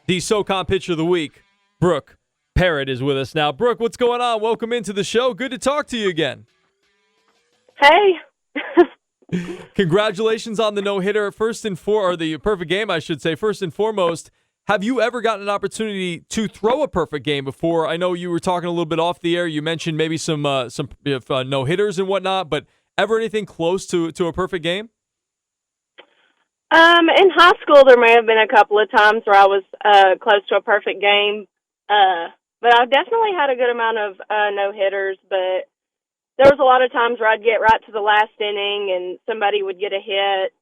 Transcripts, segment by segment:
The SoCon Pitcher of the Week, Brooke Parrott, is with us now. Brooke, what's going on? Welcome into the show. Good to talk to you again. Hey. Congratulations on the no-hitter. Or the perfect game, I should say. First and foremost, have you ever gotten an opportunity to throw a perfect game before? I know you were talking a little bit off the air. You mentioned maybe some no-hitters and whatnot, but ever anything close to a perfect game? In high school, there may have been a couple of times where I was close to a perfect game, but I've definitely had a good amount of no-hitters, but there was a lot of times where I'd get right to the last inning and somebody would get a hit,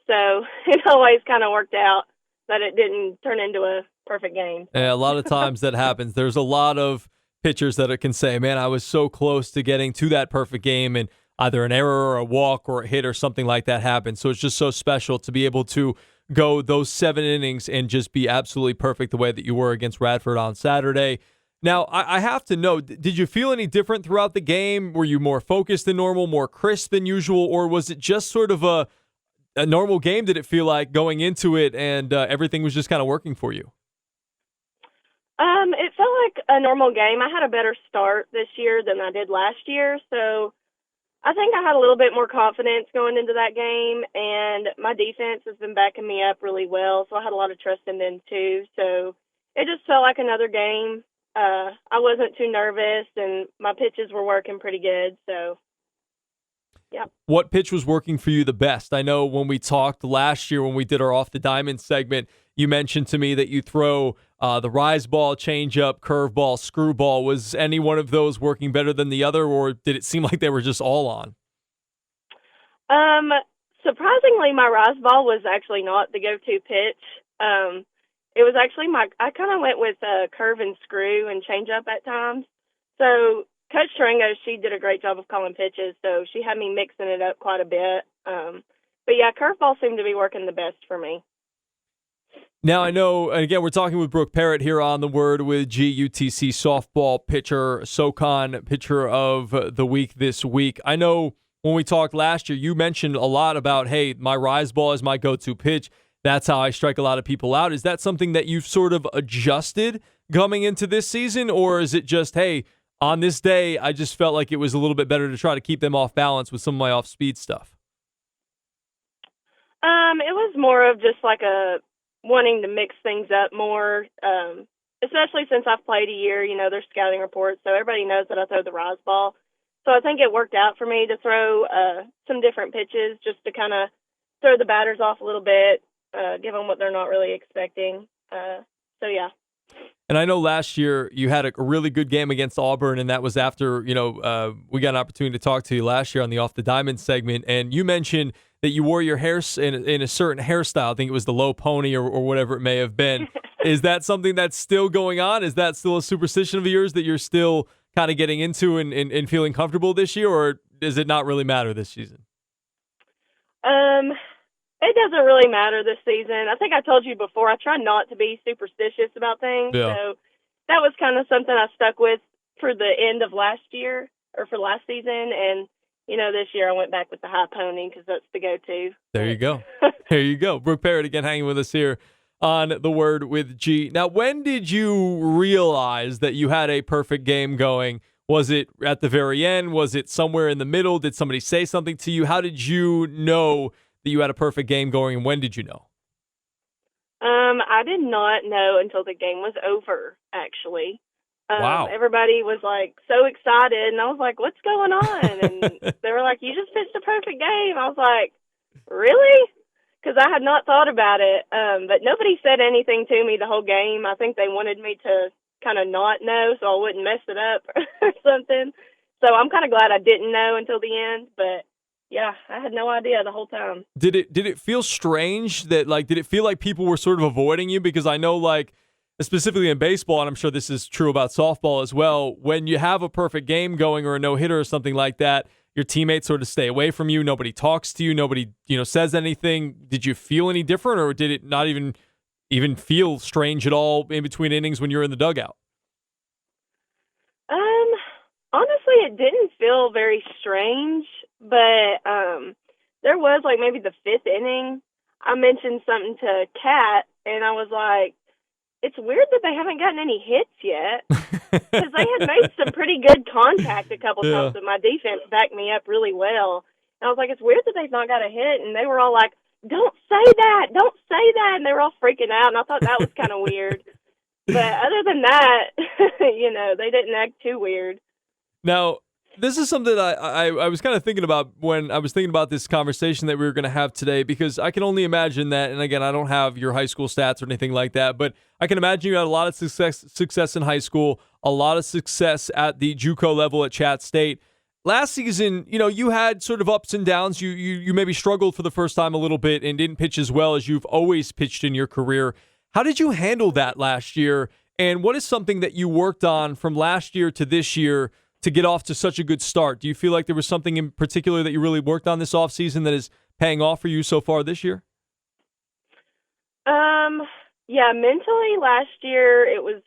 so it always kind of worked out that it didn't turn into a perfect game. Yeah, a lot of times that happens. There's a lot of pitchers that can say, man, I was so close to getting to that perfect game, and either an error or a walk or a hit or something like that happened. So it's just so special to be able to go those 7 innings and just be absolutely perfect the way that you were against Radford on Saturday. Now, I have to know, did you feel any different throughout the game? Were you more focused than normal, more crisp than usual, or was it just sort of a normal game, did it feel like, going into it, and everything was just kind of working for you? It felt like a normal game. I had a better start this year than I did last year, so I think I had a little bit more confidence going into that game, and my defense has been backing me up really well, so I had a lot of trust in them too. So it just felt like another game. I wasn't too nervous, and my pitches were working pretty good, so yeah. What pitch was working for you the best? I know when we talked last year when we did our Off the Diamond segment, you mentioned to me that you throw the rise ball, changeup, curveball, screwball. Was any one of those working better than the other, or did it seem like they were just all on? Surprisingly, my rise ball was actually not the go-to pitch. It was actually I kind of went with curve and screw and changeup at times. So Coach Tarango, she did a great job of calling pitches, so she had me mixing it up quite a bit. But yeah, curveball seemed to be working the best for me. Now, I know, and again, we're talking with Brooke Parrott here on The Word with G, UTC Softball pitcher, SoCon Pitcher of the Week this week. I know when we talked last year, you mentioned a lot about, hey, my rise ball is my go-to pitch. That's how I strike a lot of people out. Is that something that you've sort of adjusted coming into this season, or is it just, hey, on this day, I just felt like it was a little bit better to try to keep them off balance with some of my off-speed stuff? It was more of just like wanting to mix things up more, especially since I've played a year. You know, there's scouting reports, so everybody knows that I throw the rise ball. So I think it worked out for me to throw some different pitches just to kind of throw the batters off a little bit, give them what they're not really expecting. So, yeah. And I know last year you had a really good game against Auburn, and that was after, we got an opportunity to talk to you last year on the Off the Diamond segment, and you mentioned that you wore your hair in a certain hairstyle. I think it was the low pony or whatever it may have been. Is that something that's still going on? Is that still a superstition of yours that you're still kind of getting into and feeling comfortable this year, or does it not really matter this season? It doesn't really matter this season. I think I told you before, I try not to be superstitious about things. Yeah. So that was kind of something I stuck with for the end of last year or for last season. And, this year I went back with the high pony because that's the go-to. There you go. There you go. Brooke Parrott again hanging with us here on The Word with G. Now, when did you realize that you had a perfect game going? Was it at the very end? Was it somewhere in the middle? Did somebody say something to you? How did you know that you had a perfect game going, and when did you know? I did not know until the game was over, actually. Wow. Everybody was, so excited, and I was like, what's going on? And they were like, you just pitched a perfect game. I was like, really? Because I had not thought about it. But nobody said anything to me the whole game. I think they wanted me to kind of not know so I wouldn't mess it up or something. So I'm kind of glad I didn't know until the end, but yeah, I had no idea the whole time. Did it feel strange that, did it feel like people were sort of avoiding you? Because I know, specifically in baseball, and I'm sure this is true about softball as well, when you have a perfect game going or a no-hitter or something like that, your teammates sort of stay away from you. Nobody talks to you. Nobody, says anything. Did you feel any different, or did it not even feel strange at all in between innings when you're in the dugout? Honestly, it didn't feel very strange, but there was maybe the fifth inning. I mentioned something to Kat, and I was like, it's weird that they haven't gotten any hits yet, because they had made some pretty good contact a couple times, but my defense backed me up really well. And I was like, it's weird that they've not got a hit, and they were all like, don't say that, and they were all freaking out, and I thought that was kind of weird. But other than that, they didn't act too weird. Now, this is something that I was kind of thinking about when I was thinking about this conversation that we were going to have today, because I can only imagine that, and again, I don't have your high school stats or anything like that, but I can imagine you had a lot of success in high school, a lot of success at the JUCO level at Chat State. Last season, you had sort of ups and downs. You maybe struggled for the first time a little bit and didn't pitch as well as you've always pitched in your career. How did you handle that last year, and what is something that you worked on from last year to this year to get off to such a good start? Do you feel like there was something in particular that you really worked on this offseason that is paying off for you so far this year? Yeah, mentally last year it was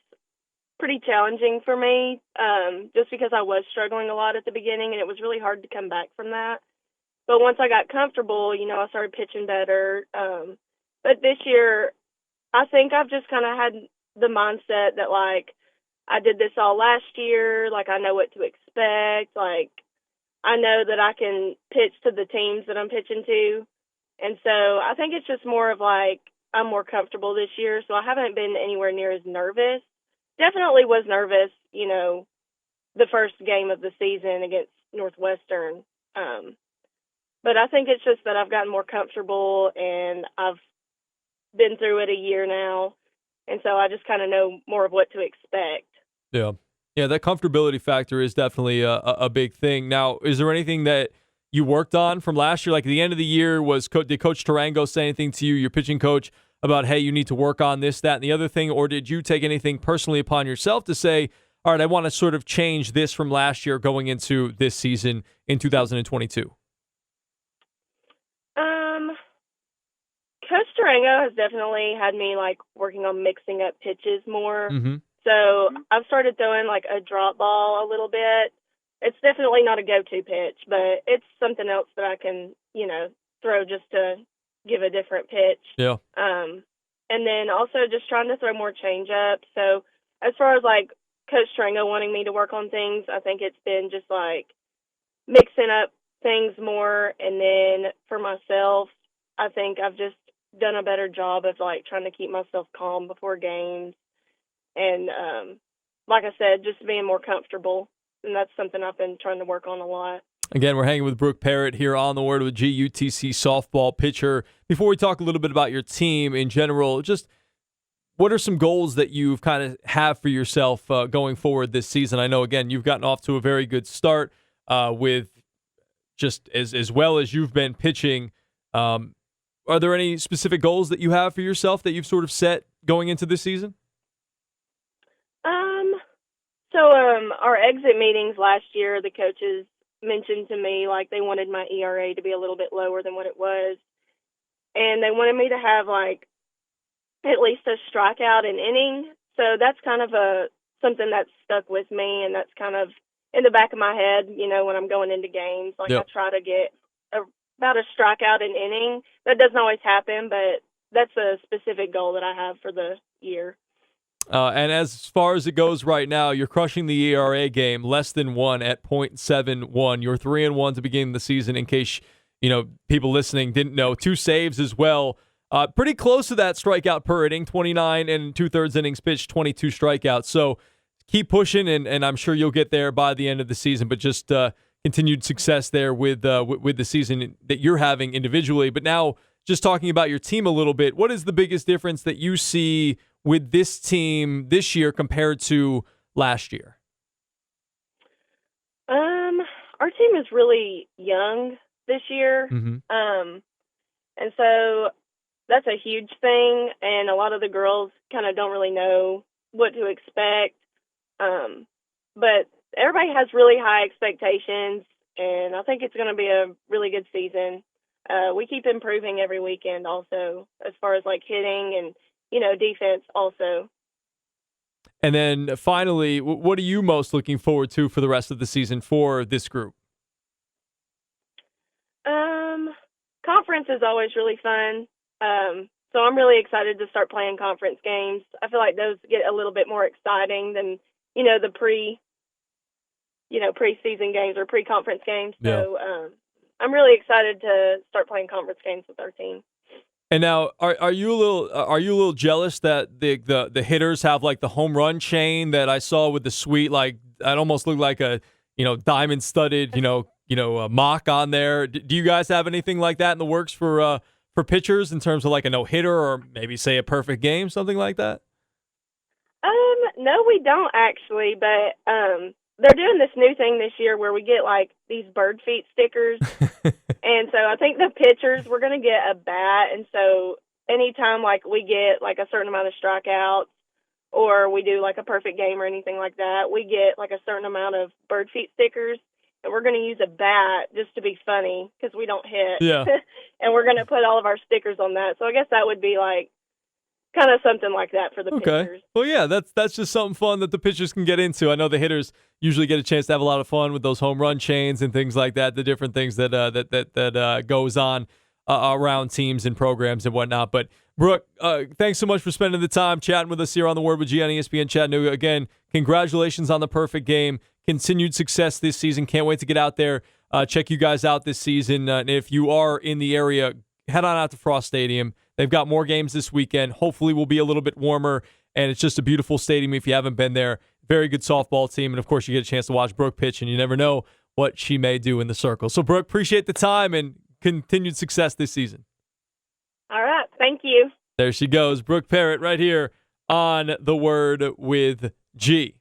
pretty challenging for me, just because I was struggling a lot at the beginning, and it was really hard to come back from that. But once I got comfortable, I started pitching better. But this year, I think I've just kind of had the mindset that, like, I did this all last year. Like, I know what to expect. Like, I know that I can pitch to the teams that I'm pitching to. And so I think it's just more of, like, I'm more comfortable this year. So I haven't been anywhere near as nervous. Definitely was nervous, the first game of the season against Northwestern. But I think it's just that I've gotten more comfortable, and I've been through it a year now. And so I just kind of know more of what to expect. Yeah. Yeah, that comfortability factor is definitely a big thing. Now, is there anything that you worked on from last year? Like at the end of the year, did Coach Tarango say anything to you, your pitching coach, about, hey, you need to work on this, that, and the other thing? Or did you take anything personally upon yourself to say, all right, I want to sort of change this from last year going into this season in 2022? Coach Tarango has definitely had me, like, working on mixing up pitches more. Mm-hmm. So I've started throwing, like, a drop ball a little bit. It's definitely not a go-to pitch, but it's something else that I can, throw just to give a different pitch. Yeah. And then also just trying to throw more change-up. So as far as, like, Coach Tarango wanting me to work on things, I think it's been just, like, mixing up things more. And then for myself, I think I've just done a better job of, like, trying to keep myself calm before games. And, like I said, just being more comfortable. And that's something I've been trying to work on a lot. Again, we're hanging with Brooke Parrott here on The Word with G, UTC Softball pitcher. Before we talk a little bit about your team in general, just what are some goals that you've kind of have for yourself going forward this season? I know, again, you've gotten off to a very good start with just as well as you've been pitching. Are there any specific goals that you have for yourself that you've sort of set going into this season? So our exit meetings last year, the coaches mentioned to me, like, they wanted my ERA to be a little bit lower than what it was. And they wanted me to have, like, at least a strikeout an inning. So that's kind of something that's stuck with me, and that's kind of in the back of my head, when I'm going into games. Like, Yep. I try to get about a strikeout an inning. That doesn't always happen, but that's a specific goal that I have for the year. And as far as it goes right now, you're crushing the ERA game, less than 1 at .71. You're 3-1 to begin the season, in case people listening didn't know. 2 saves as well. Pretty close to that strikeout per inning, 29 and 2/3 innings pitched, 22 strikeouts. So keep pushing, and I'm sure you'll get there by the end of the season. But just continued success there with the season that you're having individually. But now, just talking about your team a little bit, what is the biggest difference that you see with this team this year compared to last year? Our team is really young this year. Mm-hmm. And so that's a huge thing. And a lot of the girls kind of don't really know what to expect. But everybody has really high expectations, and I think it's going to be a really good season. We keep improving every weekend also, as far as, like, hitting and, defense also. And then finally, what are you most looking forward to for the rest of the season for this group? Conference is always really fun. So I'm really excited to start playing conference games. I feel like those get a little bit more exciting than, the preseason games or pre-conference games. Yeah. So I'm really excited to start playing conference games with our team. And now, are you a little jealous that the hitters have like the home run chain that I saw with the suite? Like, it almost looked like a diamond studded mock on there. Do you guys have anything like that in the works for pitchers in terms of like a no hitter or maybe say a perfect game, something like that? No, we don't actually, but they're doing this new thing this year where we get like these bird feet stickers. And so I think the pitchers, we're going to get a bat. And so anytime like we get like a certain amount of strikeouts or we do like a perfect game or anything like that, we get like a certain amount of bird feet stickers. And we're going to use a bat just to be funny because we don't hit. Yeah. And we're going to put all of our stickers on that. So I guess that would be like kind of something like that for the pitchers. Well, yeah, that's just something fun that the pitchers can get into. I know the hitters usually get a chance to have a lot of fun with those home run chains and things like that, the different things that goes on around teams and programs and whatnot. But, Brooke, thanks so much for spending the time chatting with us here on The Word with G on ESPN Chattanooga. Again, congratulations on the perfect game. Continued success this season. Can't wait to get out there, check you guys out this season. And if you are in the area, head on out to Frost Stadium. They've got more games this weekend. Hopefully we'll be a little bit warmer, and it's just a beautiful stadium if you haven't been there. Very good softball team, and, of course, you get a chance to watch Brooke pitch, and you never know what she may do in the circle. So, Brooke, appreciate the time and continued success this season. All right. Thank you. There she goes, Brooke Parrott right here on The Word with G.